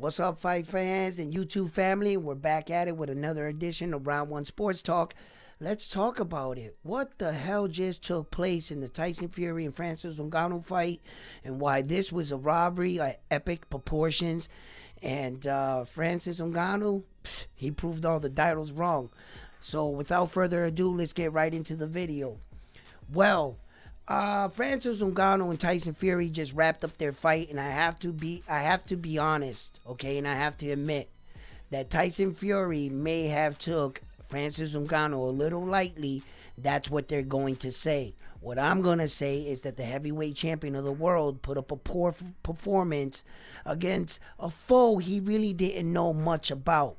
What's up, fight fans and YouTube family? We're back at it with another edition of Round 1 Sports Talk. Let's talk about it. What the hell just took place in the Tyson Fury and Francis Ngannou fight, and why this was a robbery of epic proportions. And Francis Ngannou, he proved all the titles wrong. So without further ado, let's get right into the video. Well, Francis Ngannou and Tyson Fury just wrapped up their fight, and I have to be honest, okay, and I have to admit that Tyson Fury may have took Francis Ngannou a little lightly. That's what they're going to say. What I'm going to say is that the heavyweight champion of the world put up a poor performance against a foe he really didn't know much about.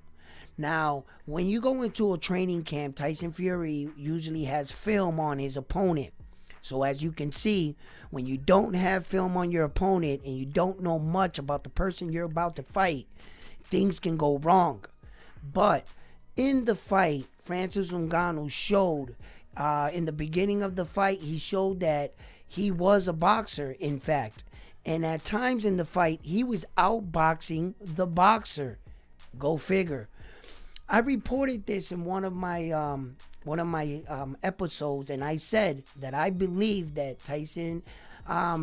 Now, when you go into a training camp, Tyson Fury usually has film on his opponent. So as you can see, when you don't have film on your opponent and you don't know much about the person you're about to fight, things can go wrong. But in the fight, Francis Ngannou showed, in the beginning of the fight, he showed that he was a boxer, in fact. And at times in the fight, he was outboxing the boxer. Go figure. I reported this in one of my episodes, and I said that I believe that Tyson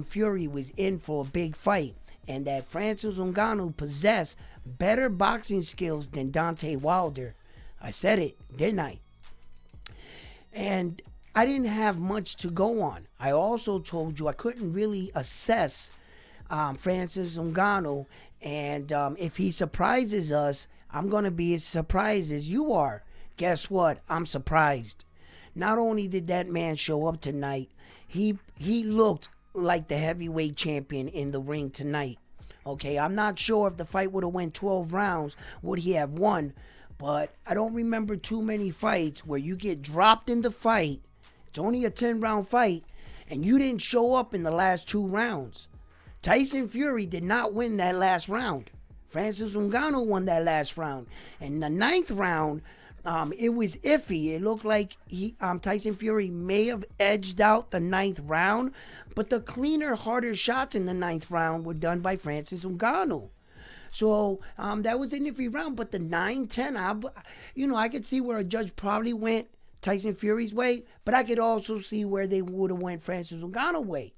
Fury was in for a big fight, and that Francis Ngannou possessed better boxing skills than Deontay Wilder. I said it, didn't I? And I didn't have much to go on. I also told you I couldn't really assess Francis Ngannou, and if he surprises us, I'm going to be as surprised as you are. Guess what? I'm surprised. Not only did that man show up tonight, he looked like the heavyweight champion in the ring tonight. Okay, I'm not sure if the fight would have went 12 rounds, would he have won? But I don't remember too many fights where you get dropped in the fight. It's only a 10-round fight, and you didn't show up in the last 2 rounds. Tyson Fury did not win that last round. Francis Ngannou won that last round. And the 9th round, it was iffy. It looked like Tyson Fury may have edged out the 9th round, but the cleaner, harder shots in the 9th round were done by Francis Ngannou. So that was an iffy round, but the 9-10, I could see where a judge probably went Tyson Fury's way, but I could also see where they would have went Francis Ngannou's way.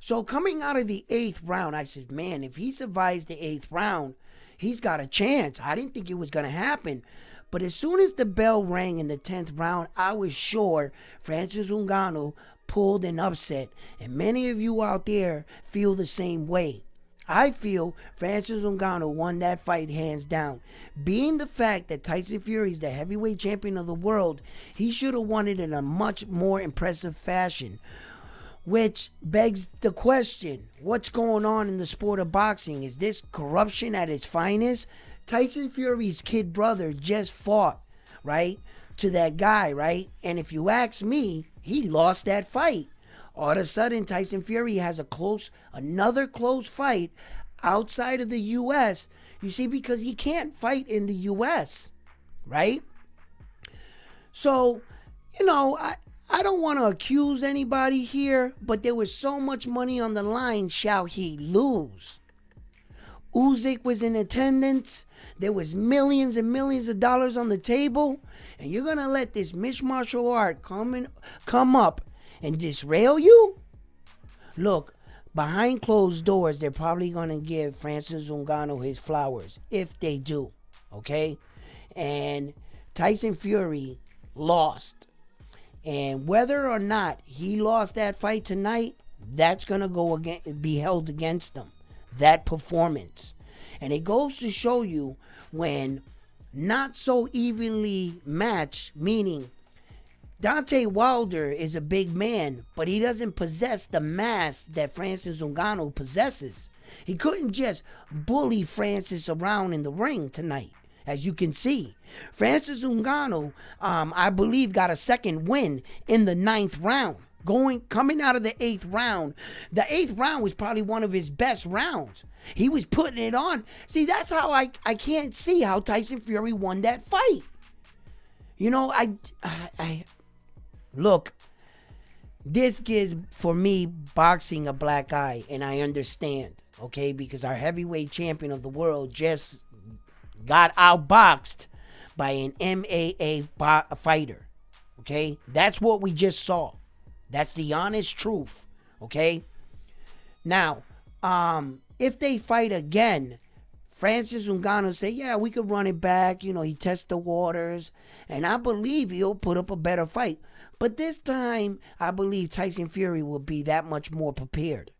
So coming out of the 8th round, I said, man, if he survives the 8th round, he's got a chance. I didn't think it was going to happen. But as soon as the bell rang in the 10th round, I was sure Francis Ngannou pulled an upset. And many of you out there feel the same way. I feel Francis Ngannou won that fight hands down. Being the fact that Tyson Fury is the heavyweight champion of the world, he should have won it in a much more impressive fashion. Which begs the question, what's going on in the sport of boxing? Is this corruption at its finest? Tyson Fury's kid brother just fought, right, to that guy, right? And if you ask me, he lost that fight. All of a sudden, Tyson Fury has another close fight outside of the U.S., you see, because he can't fight in the U.S., right? So, I don't want to accuse anybody here, but there was so much money on the line. Shall he lose? Usyk was in attendance. There was millions and millions of dollars on the table. And you're going to let this mixed martial art come up and disrail you? Look, behind closed doors, they're probably going to give Francis Ngannou his flowers. If they do. Okay? And Tyson Fury lost. And whether or not he lost that fight tonight, that's going to be held against him. That performance. And it goes to show you when not so evenly matched, meaning Deontay Wilder is a big man, but he doesn't possess the mass that Francis Ngannou possesses. He couldn't just bully Francis around in the ring tonight. As you can see, Francis Ngannou, I believe, got a second win in the 9th round. Coming out of the 8th round, the 8th round was probably one of his best rounds. He was putting it on. See, that's how I can't see how Tyson Fury won that fight. Look, this gives, for me, boxing a black eye, and I understand. okay? Because our heavyweight champion of the world just got outboxed by an MMA fighter, okay? That's what we just saw. That's the honest truth, okay? Now, if they fight again, Francis Ngannou say, yeah, we could run it back. You know, he tests the waters, and I believe he'll put up a better fight. But this time, I believe Tyson Fury will be that much more prepared.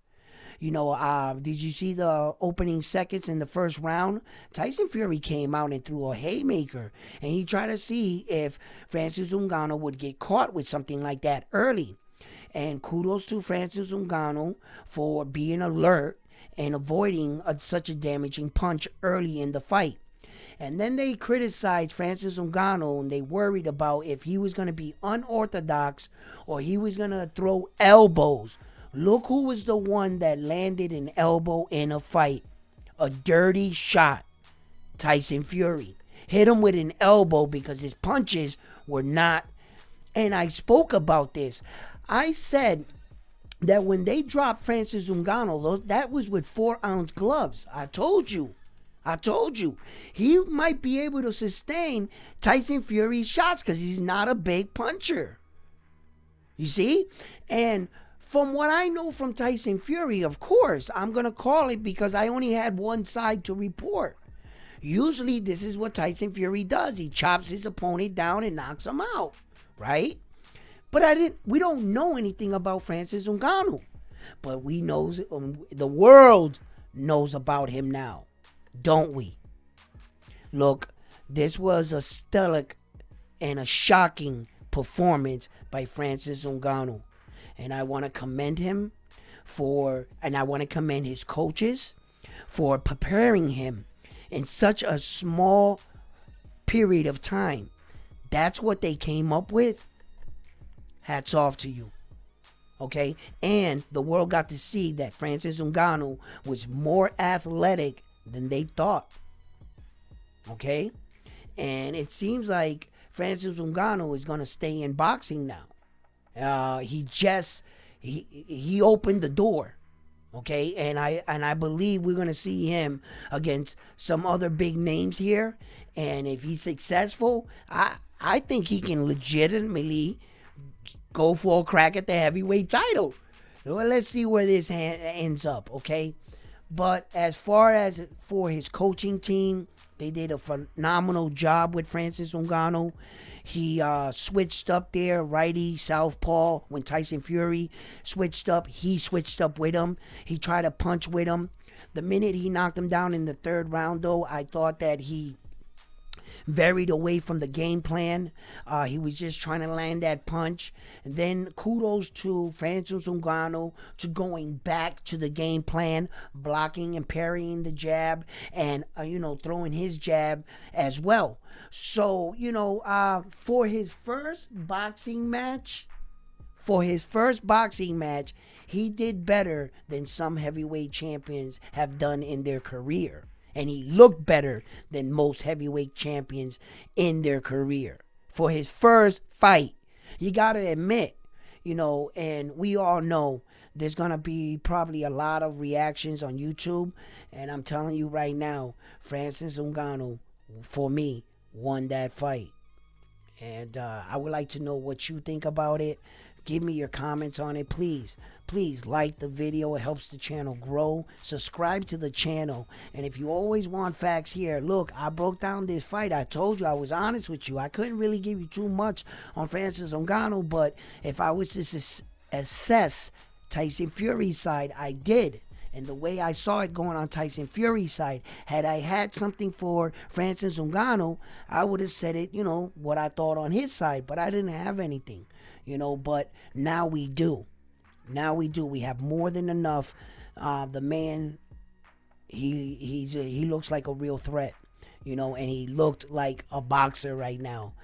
You know, did you see the opening seconds in the first round? Tyson Fury came out and threw a haymaker, and he tried to see if Francis Ngannou would get caught with something like that early. And kudos to Francis Ngannou for being alert and avoiding such a damaging punch early in the fight. And then they criticized Francis Ngannou, and they worried about if he was going to be unorthodox or he was going to throw elbows. Look who was the one that landed an elbow in a fight. A dirty shot. Tyson Fury. Hit him with an elbow because his punches were not. And I spoke about this. I said that when they dropped Francis Ngannou, that was with 4-ounce gloves. I told you. He might be able to sustain Tyson Fury's shots because he's not a big puncher. You see? And from what I know from Tyson Fury, of course, I'm going to call it because I only had one side to report. Usually, this is what Tyson Fury does. He chops his opponent down and knocks him out, right? But we don't know anything about Francis Ngannou. But we know, the world knows about him now, don't we? Look, this was a stellar and a shocking performance by Francis Ngannou. And I want to commend him and I want to commend his coaches for preparing him in such a small period of time. That's what they came up with. Hats off to you. Okay? And the world got to see that Francis Ngannou was more athletic than they thought. Okay? And it seems like Francis Ngannou is going to stay in boxing now. He opened the door, okay, and I believe we're gonna see him against some other big names here, and if he's successful, I think he can legitimately go for a crack at the heavyweight title. Well, let's see where this ends up, okay. But as far as for his coaching team, they did a phenomenal job with Francis Ngannou. He switched up there, righty, southpaw. When Tyson Fury switched up, he switched up with him. He tried to punch with him. The minute he knocked him down in the third round, though, I thought that he varied away from the game plan. He was just trying to land that punch. And then kudos to Francis Ngannou to going back to the game plan, blocking and parrying the jab, and throwing his jab as well. So for his first boxing match, he did better than some heavyweight champions have done in their career. And he looked better than most heavyweight champions in their career. For his first fight, you got to admit, and we all know there's going to be probably a lot of reactions on YouTube. And I'm telling you right now, Francis Ngannou, for me, won that fight. And I would like to know what you think about it. Give me your comments on it, please. Please like the video. It helps the channel grow. Subscribe to the channel. And if you always want facts here, look, I broke down this fight. I told you, I was honest with you. I couldn't really give you too much on Francis Ngannou, but if I was to assess Tyson Fury's side, I did. And the way I saw it going on Tyson Fury's side, had I had something for Francis Ngannou, I would have said it, what I thought on his side. But I didn't have anything, but now we do. We have more than enough. The man, he looks like a real threat, and he looked like a boxer right now.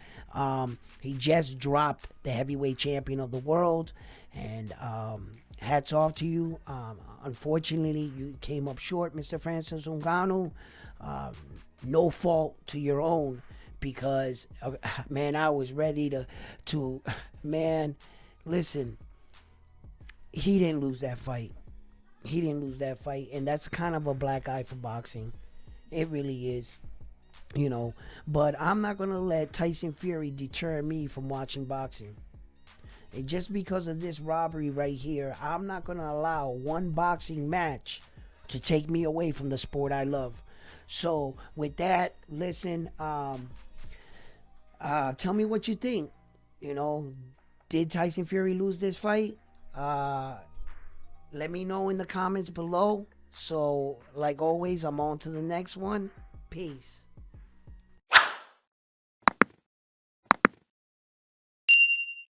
He just dropped the heavyweight champion of the world, and hats off to you. Unfortunately, you came up short, Mr. Francis Ngannou. No fault to your own, because man, I was ready to man, listen. He didn't lose that fight. He didn't lose that fight, and that's kind of a black eye for boxing. It really is, you know. But I'm not gonna let Tyson Fury deter me from watching boxing. And just because of this robbery right here, I'm not gonna allow one boxing match to take me away from the sport I love. So with that, listen, tell me what you think. You know, did Tyson Fury lose this fight? Let me know in the comments below. So, like always, I'm on to the next one. Peace.